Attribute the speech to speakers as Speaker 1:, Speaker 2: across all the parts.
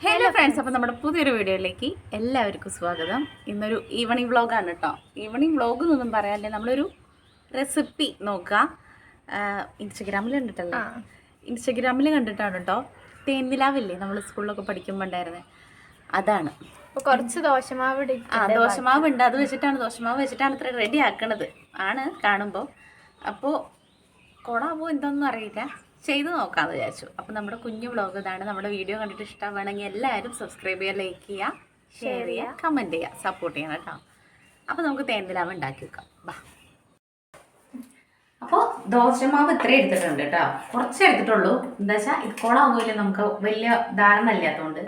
Speaker 1: Hello friends, അപ്പോൾ നമ്മുടെ പുതിയൊരു വീഡിയോയിലേക്ക് എല്ലാവർക്കും സ്വാഗതം. ഇന്നൊരു ഈവനിങ് വ്ളോഗാണ് കേട്ടോ. ഈവനിങ് വ്ളോഗ് എന്നൊന്നും പറയാല്ലേ, നമ്മളൊരു റെസിപ്പി നോക്കുക. ഇൻസ്റ്റഗ്രാമിൽ കണ്ടിട്ടാണ് കേട്ടോ. തേൻനിലാവില്ലേ, നമ്മൾ സ്കൂളിലൊക്കെ പഠിക്കുമ്പോൾ ഉണ്ടായിരുന്നത്, അതാണ്.
Speaker 2: അപ്പോൾ കുറച്ച് ദോശമാവ്
Speaker 1: ദോശമാവ് ഉണ്ട്, ദോശമാവ് വെച്ചിട്ടാണ് ഇത്ര റെഡി ആക്കണത് ആണ് കാണുമ്പോൾ. അപ്പോൾ കൊളാവോ എന്താണെന്നും അറിയില്ല, ചെയ്ത് നോക്കാമെന്ന് വിചാരിച്ചു. അപ്പോൾ നമ്മുടെ കുഞ്ഞു വ്ളോഗ് ഇതാണ്. നമ്മുടെ വീഡിയോ കണ്ടിട്ട് ഇഷ്ടമാണെങ്കിൽ എല്ലാവരും സബ്സ്ക്രൈബ് ചെയ്യുക, ലൈക്ക് ചെയ്യുക, ഷെയർ ചെയ്യുക, കമൻറ്റ് ചെയ്യുക, സപ്പോർട്ട് ചെയ്യണം കേട്ടോ. അപ്പോൾ നമുക്ക് തേൻനിലാവ് ഉണ്ടാക്കി വെക്കാം. ബാ. അപ്പോൾ ദോശമാവ് ഇത്ര എടുത്തിട്ടുണ്ട് കേട്ടോ, കുറച്ച് എടുത്തിട്ടുള്ളൂ. എന്താ വെച്ചാൽ ഇത് കൊളാവില്ല, നമുക്ക് വലിയ ധാരണ ഇല്ലാത്തതുകൊണ്ട്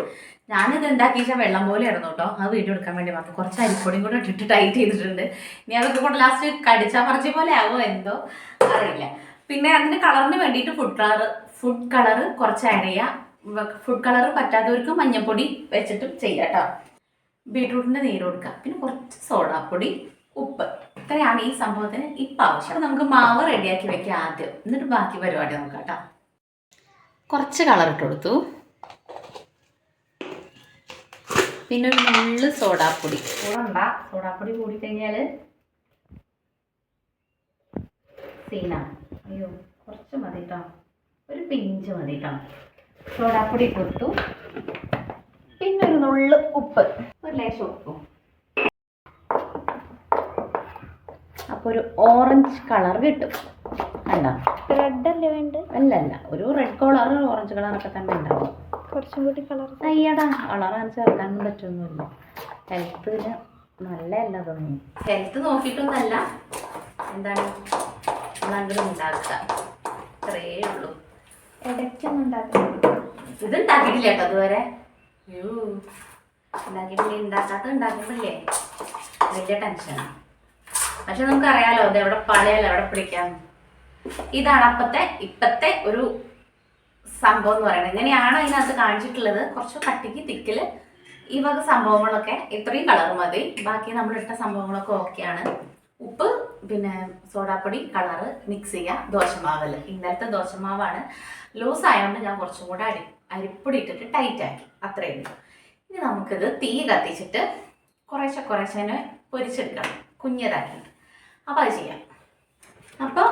Speaker 1: ഞാനിത് ഉണ്ടാക്കിച്ചാൽ വെള്ളം പോലെ ആയിരുന്നു കേട്ടോ. അത് വീഡിയോ എടുക്കാൻ വേണ്ടി മാത്രം കുറച്ച് അരിപ്പൊടിയും കൂടെ ഇട്ടിട്ട് ടൈറ്റ് ചെയ്തിട്ടുണ്ട്. ഇനി അതൊക്കെ കൊണ്ട് ലാസ്റ്റ് കടിച്ചാൽ പറിച്ച പോലെ ആകുമോ എന്തോ അറിയില്ല. പിന്നെ അതിൻ്റെ കളറിന് വേണ്ടിയിട്ട് ഫുഡ് കളർ കുറച്ച് ആഡ് ചെയ്യുക. ഫുഡ് കളർ പറ്റാത്തവർക്ക് മഞ്ഞൾപ്പൊടി വെച്ചിട്ടും ചെയ്യാം കേട്ടോ. ബീട്രൂട്ടിൻ്റെ നീര് കൊടുക്കുക, പിന്നെ കുറച്ച് സോഡാപ്പൊടി, ഉപ്പ്. ഇത്രയാണ് ഈ സംഭവത്തിന് ഇപ്പം ആവശ്യം. അപ്പോൾ നമുക്ക് മാവ് റെഡിയാക്കി വെക്കാം ആദ്യം, എന്നിട്ട് ബാക്കി പരിപാടി നോക്കാം കേട്ടോ. കുറച്ച് കളർ ഇട്ട് കൊടുത്തു, പിന്നെ ഒരു നുള്ള് സോഡാപ്പൊടി കൂടണ്ട. സോഡാപ്പൊടി കൂടിക്കഴിഞ്ഞാൽ സീനാണ്. അയ്യോ, കുറച്ച് മതി കേട്ടോ, ഒരു പിഞ്ച് മതി കേട്ടോ. സോഡാപ്പൊടി കൊടുത്തു, പിന്നെ ഒരു നുള്ള് ഉപ്പ്, ഒരു ലേശം ഉപ്പും. അപ്പോൾ ഒരു ഓറഞ്ച് കളർ കിട്ടും. കണ്ടോ?
Speaker 2: റെഡ് അല്ലേ വേണ്ട?
Speaker 1: അല്ല, ഒരു റെഡ് കളർ ഓറഞ്ച് കളറൊക്കെ തന്നെ ഉണ്ടാവും.
Speaker 2: കുറച്ചും കൂടി കളർ.
Speaker 1: അയ്യടാ, കളർ ചേർക്കാനൊന്നും പറ്റൊന്നുമില്ല, ഹെൽത്തിന് നല്ലതല്ല തോന്നുന്നു. ഹെൽത്ത് നോക്കിയിട്ടൊന്നല്ല, എന്താണ് നമ്മളെങ്കിലും ഉണ്ടാക്കുക, ഇത്രയേ ഉള്ളൂ.
Speaker 2: ഇടയ്ക്കൊന്നും ഉണ്ടാക്കണം.
Speaker 1: ഇത് ഉണ്ടാക്കിയിട്ടില്ല കേട്ടോ അതുവരെ. ഉണ്ടാക്കുമ്പോഴേ വലിയ ടെൻഷനാണ്. പക്ഷെ നമുക്കറിയാലോ അത് എവിടെ പളയാലോ എവിടെ പിടിക്കാന്ന്. ഇതാണ് ഇപ്പത്തെ ഒരു സംഭവം എന്ന് പറയുന്നത്. എങ്ങനെയാണ് അതിനകത്ത് കാണിച്ചിട്ടുള്ളത്, കുറച്ച് കട്ടിക്ക് തിക്കില് ഈ വക സംഭവങ്ങളൊക്കെ. ഇത്രയും കളർ മതി, ബാക്കി നമ്മളിട്ട സംഭവങ്ങളൊക്കെ ഓക്കെയാണ്. ഉപ്പ്, പിന്നെ സോഡാപ്പൊടി, കളറ് മിക്സ് ചെയ്യുക. ദോശമാവിൽ ഇന്നലത്തെ ദോശമാവാണ്, ലൂസ് ആയതുകൊണ്ട് ഞാൻ കുറച്ചും കൂടെ അരിപ്പൊടി ഇട്ടിട്ട് ടൈറ്റ് ആക്കി, അത്രയേ ഉള്ളൂ. ഇനി നമുക്കിത് തീ കത്തിച്ചിട്ട് കുറേശ്ശെ പൊരിച്ചെടുക്കണം, കുഞ്ഞതാക്കിയിട്ട്. അപ്പോൾ അത് ചെയ്യാം. അപ്പോൾ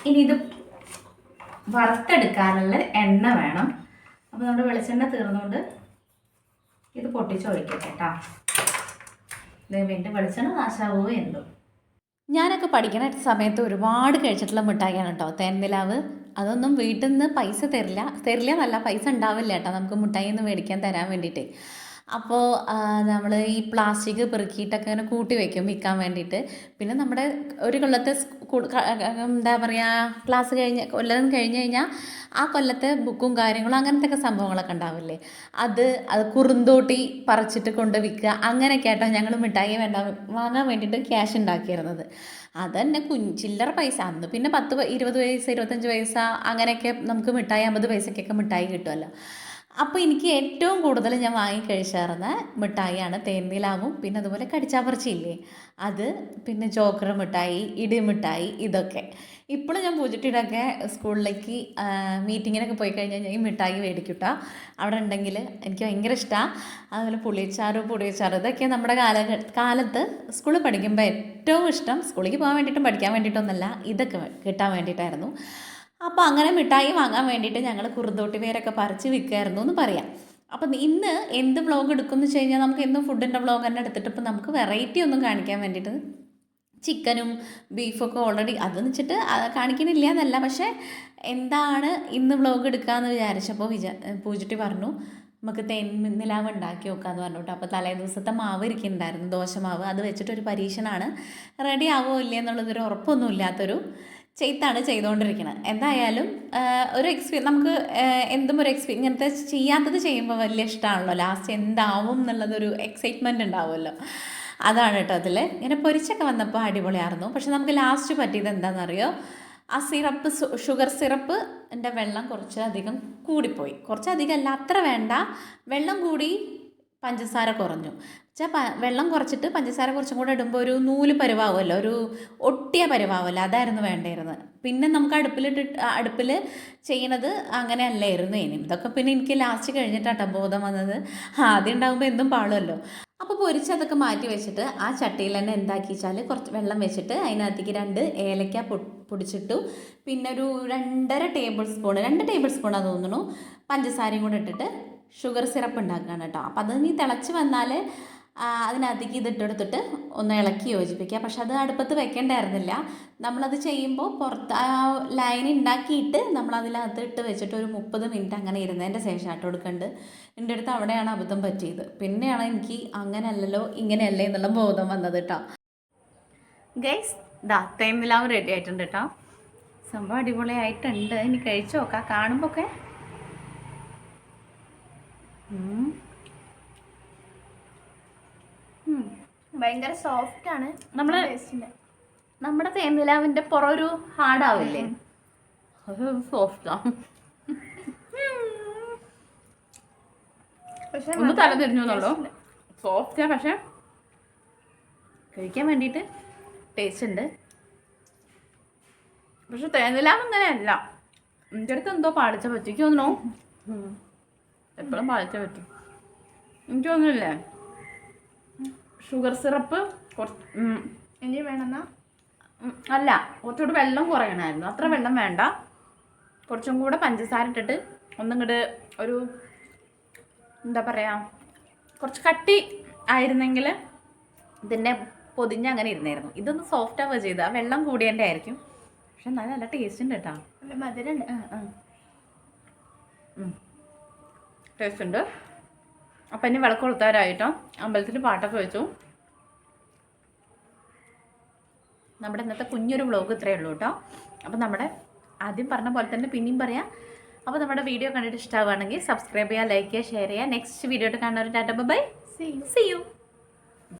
Speaker 1: ഇനി ഇത് വറുത്തെടുക്കാനുള്ള എണ്ണ വേണം. അപ്പോൾ നമ്മുടെ വെളിച്ചെണ്ണ തീർന്നുകൊണ്ട് ഇത് പൊട്ടിച്ചൊഴിക്കട്ടെ കേട്ടോ. ഇത് വേണ്ടി വെളിച്ചെണ്ണ നാശാവുമോ എന്തോ. ഞാനൊക്കെ പഠിക്കുന്ന സമയത്ത് ഒരുപാട് കഴിച്ചിട്ടുള്ള മിഠായിയാണ് കേട്ടോ തേൻനിലാവ്. അതൊന്നും വീട്ടിൽ നിന്ന് പൈസ തരില്ല എന്നല്ല, പൈസ ഉണ്ടാവില്ല കേട്ടോ നമുക്ക് മിഠായി ഒന്ന് മേടിക്കാൻ തരാൻ വേണ്ടിയിട്ട്. അപ്പോൾ നമ്മൾ ഈ പ്ലാസ്റ്റിക് പെറുക്കിയിട്ടൊക്കെ ഇങ്ങനെ കൂട്ടി വയ്ക്കും വിൽക്കാൻ വേണ്ടിയിട്ട്. പിന്നെ നമ്മുടെ ഒരു കൊല്ലത്തെ എന്താ പറയുക, കൊല്ലം കഴിഞ്ഞ് കഴിഞ്ഞാൽ ആ കൊല്ലത്തെ ബുക്കും കാര്യങ്ങളും അങ്ങനത്തെ ഒക്കെ സംഭവങ്ങളൊക്കെ ഉണ്ടാവില്ലേ, അത് കുറുന്തോട്ടി പറിച്ചിട്ട് കൊണ്ട് വിൽക്കുക. അങ്ങനെയൊക്കെ ആയിട്ടോ ഞങ്ങൾ മിഠായി വാങ്ങാൻ വേണ്ടിയിട്ട് ക്യാഷ് ഉണ്ടാക്കിയിരുന്നത്. അതന്നെ ചില്ലറ പൈസ. അന്ന് പിന്നെ 10 20 പൈസ 25 പൈസ അങ്ങനെയൊക്കെ നമുക്ക് മിഠായി 50 പൈസക്കൊക്കെ മിഠായി കിട്ടുമല്ലോ. അപ്പോൾ എനിക്ക് ഏറ്റവും കൂടുതൽ ഞാൻ വാങ്ങിക്കഴിച്ചായിരുന്ന മിഠായിയാണ് തേൻനിലാവും, പിന്നെ അതുപോലെ കടിച്ചാപ്പറച്ചില്ലേ അത്, പിന്നെ ജോക്കർ മിഠായി, ഇടിമിഠായി, ഇതൊക്കെ. ഇപ്പോഴും ഞാൻ പൂജട്ടിയിലൊക്കെ സ്കൂളിലേക്ക് മീറ്റിങ്ങിനൊക്കെ പോയി കഴിഞ്ഞാൽ ഈ മിഠായി മേടിക്കൂട്ടോ. അവിടെ ഉണ്ടെങ്കിൽ എനിക്ക് ഭയങ്കര ഇഷ്ടമാണ്. അതുപോലെ പുളിയച്ചാറ് ഇതൊക്കെ നമ്മുടെ കാലത്ത് സ്കൂളിൽ പഠിക്കുമ്പോൾ ഏറ്റവും ഇഷ്ടം. സ്കൂളിലേക്ക് പോകാൻ വേണ്ടിയിട്ടും പഠിക്കാൻ വേണ്ടിയിട്ടൊന്നുമല്ല, ഇതൊക്കെ കിട്ടാൻ വേണ്ടിയിട്ടായിരുന്നു. അപ്പോൾ അങ്ങനെ മിഠായി വാങ്ങാൻ വേണ്ടിയിട്ട് ഞങ്ങൾ കുറുന്തോട്ടി വേരൊക്കെ പറിച്ച് വിൽക്കുമായിരുന്നു എന്ന് പറയാം. അപ്പം ഇന്ന് എന്ത് വ്ളോഗ് എടുക്കുമെന്ന് വെച്ച് കഴിഞ്ഞാൽ നമുക്ക് എന്നും ഫുഡിൻ്റെ വ്ളോഗ് തന്നെ എടുത്തിട്ട് ഇപ്പം നമുക്ക് വെറൈറ്റി ഒന്നും കാണിക്കാൻ വേണ്ടിയിട്ട് ചിക്കനും ബീഫൊക്കെ ഓൾറെഡി അതെന്ന് വെച്ചിട്ട് കാണിക്കണില്ല എന്നല്ല, പക്ഷേ എന്താണ് ഇന്ന് വ്ളോഗ് എടുക്കാമെന്ന് വിചാരിച്ചപ്പോൾ പൂജിട്ടി പറഞ്ഞു നമുക്ക് തേൻനിലാവ് ഉണ്ടാക്കി നോക്കാമെന്ന് പറഞ്ഞു കേട്ടോ. അപ്പോൾ തലേ ദിവസത്തെ മാവ് ഇരിക്കുന്നുണ്ടായിരുന്നു, ദോശമാവ്. അത് വെച്ചിട്ടൊരു പരീക്ഷണമാണ്. റെഡി ആവുമോ ഇല്ലേ എന്നുള്ളതൊരു ഉറപ്പൊന്നും ഇല്ലാത്തൊരു ചെയ്ത്താണ് ചെയ്തുകൊണ്ടിരിക്കുന്നത്. എന്തായാലും ഒരു നമുക്ക് എന്തും ഒരു ഇങ്ങനത്തെ ചെയ്യാത്തത് ചെയ്യുമ്പോൾ വലിയ ഇഷ്ടമാണല്ലോ. ലാസ്റ്റ് എന്താവും എന്നുള്ളതൊരു എക്സൈറ്റ്മെൻറ്റ് ഉണ്ടാവുമല്ലോ, അതാണ് കേട്ടോ അതിൽ. ഇങ്ങനെ പൊരിച്ചൊക്കെ വന്നപ്പോൾ അടിപൊളിയായിരുന്നു. പക്ഷെ നമുക്ക് ലാസ്റ്റ് പറ്റിയത് എന്താണെന്നറിയോ, ആ സിറപ്പ്, ഷുഗർ സിറപ്പ് എൻ്റെ വെള്ളം കുറച്ചധികം കൂടിപ്പോയി. കുറച്ചധികം അല്ല, അത്ര വേണ്ട, വെള്ളം കൂടി പഞ്ചസാര കുറഞ്ഞു വെച്ചാൽ വെള്ളം കുറച്ചിട്ട് പഞ്ചസാര കുറച്ചും കൂടെ ഇടുമ്പോൾ ഒരു നൂല് പരുവാകുമല്ലോ, ഒരു ഒട്ടിയ പരുവാകുമല്ലോ, അതായിരുന്നു വേണ്ടിയിരുന്നത്. പിന്നെ നമുക്ക് അടുപ്പിൽ ചെയ്യണത് അങ്ങനെ അല്ലായിരുന്നു. ഇനി ഇതൊക്കെ പിന്നെ എനിക്ക് ലാസ്റ്റ് കഴിഞ്ഞിട്ടാട്ടോ ബോധം വന്നത്. ആദ്യം ഉണ്ടാകുമ്പോൾ എന്തും പാളുമല്ലോ. അപ്പോൾ പൊരിച്ചതൊക്കെ മാറ്റി വെച്ചിട്ട് ആ ചട്ടിയിൽ തന്നെ എന്താക്കി വെച്ചാൽ കുറച്ച് വെള്ളം വെച്ചിട്ട് അതിനകത്തേക്ക് 2 ഏലക്ക പൊടിച്ചിട്ടു, പിന്നെ ഒരു 2 ടേബിൾ സ്പൂണാണ് തോന്നുന്നു പഞ്ചസാരയും കൂടെ ഇട്ടിട്ട് ഷുഗർ സിറപ്പ് ഉണ്ടാക്കുകയാണ് കേട്ടോ. അപ്പോൾ അത് നീ തിളച്ച് വന്നാൽ അതിനകത്തേക്ക് ഇതിട്ടെടുത്തിട്ട് ഒന്ന് ഇളക്കി യോജിപ്പിക്കുക. പക്ഷെ അത് അടുപ്പത്ത് വെക്കേണ്ടായിരുന്നില്ല. നമ്മളത് ചെയ്യുമ്പോൾ പുറത്ത് ആ ലൈൻ ഉണ്ടാക്കിയിട്ട് നമ്മളതിനകത്ത് ഇട്ട് വെച്ചിട്ട് ഒരു 30 മിനിറ്റ് അങ്ങനെ ഇരുന്നതിൻ്റെ ശേഷം ആട്ടോ കൊടുക്കേണ്ടത്. എൻ്റെ അടുത്ത് അവിടെയാണ് അബദ്ധം പറ്റിയത്. പിന്നെയാണ് എനിക്ക് അങ്ങനെയല്ലല്ലോ ഇങ്ങനെയല്ലേ എന്നുള്ള ബോധം വന്നത് കേട്ടോ. ഗൈസ് തേൻനിലാവ് റെഡി ആയിട്ടുണ്ട് കേട്ടോ. സംഭവം അടിപൊളിയായിട്ടുണ്ട്. ഇനി കഴിച്ചു നോക്കാം. കാണുമ്പോൾ ഒക്കെ
Speaker 2: ഭയങ്കര സോഫ്റ്റ് ആണ്.
Speaker 1: നമ്മുടെ തേൻനിലാവിൻ്റെ പുറമൊരു ഹാർഡാവില്ലേ, അത് സോഫ്റ്റാണ്. ഒന്ന് തല തിരിഞ്ഞു എന്നുള്ളൂ. സോഫ്റ്റാണ്, പക്ഷെ കഴിക്കാൻ വേണ്ടിയിട്ട് ടേസ്റ്റ് ഉണ്ട്. പക്ഷെ തേൻനിലാവ് അങ്ങനെയല്ല. എൻ്റെ അടുത്ത് എന്തോ പാളിച്ച പറ്റും. എനിക്ക് തോന്നണോ എപ്പോഴും പാളിച്ച പറ്റും. എനിക്ക് തോന്നുന്നില്ലേ ഷുഗർ സിറപ്പ് കുറച്ച്
Speaker 2: ഇനി വേണമെന്നാ
Speaker 1: അല്ല, കുറച്ചുകൂടി വെള്ളം കുറയണമായിരുന്നു. അത്ര വെള്ളം വേണ്ട, കുറച്ചും കൂടെ പഞ്ചസാര ഇട്ടിട്ട് ഒന്നിങ്ങോട്ട് ഒരു എന്താ പറയുക, കുറച്ച് കട്ടി ആയിരുന്നെങ്കിൽ ഇതിൻ്റെ പൊതിഞ്ഞ് അങ്ങനെ ഇരുന്നായിരുന്നു. ഇതൊന്ന് സോഫ്റ്റ് ആവുക ചെയ്ത് ആ വെള്ളം കൂടിയതിൻ്റെ ആയിരിക്കും. പക്ഷെ എന്നാലും നല്ല ടേസ്റ്റ് ഉണ്ട് കേട്ടോ.
Speaker 2: മധുരമുണ്ട്.
Speaker 1: ടേസ്റ്റ് ഉണ്ട്. അപ്പം ഇനി വിളക്ക് കൊളുത്താറായിട്ടോ. അമ്പലത്തിൽ പാട്ടൊക്കെ വെച്ചു. നമ്മുടെ ഇന്നത്തെ കുഞ്ഞൊരു വ്ളോഗ് ഇത്രയേ ഉള്ളൂ കേട്ടോ. അപ്പം നമ്മുടെ ആദ്യം പറഞ്ഞ പോലെ തന്നെ പിന്നെയും പറയാം. അപ്പോൾ നമ്മുടെ വീഡിയോ കണ്ടിട്ട് ഇഷ്ടമാവുകയാണെങ്കിൽ സബ്സ്ക്രൈബ് ചെയ്യുക, ലൈക്ക് ചെയ്യുക, ഷെയർ ചെയ്യുക. നെക്സ്റ്റ് വീഡിയോ ആയിട്ട് കാണുന്നവർ ടാറ്റ ബൈ.
Speaker 2: See you.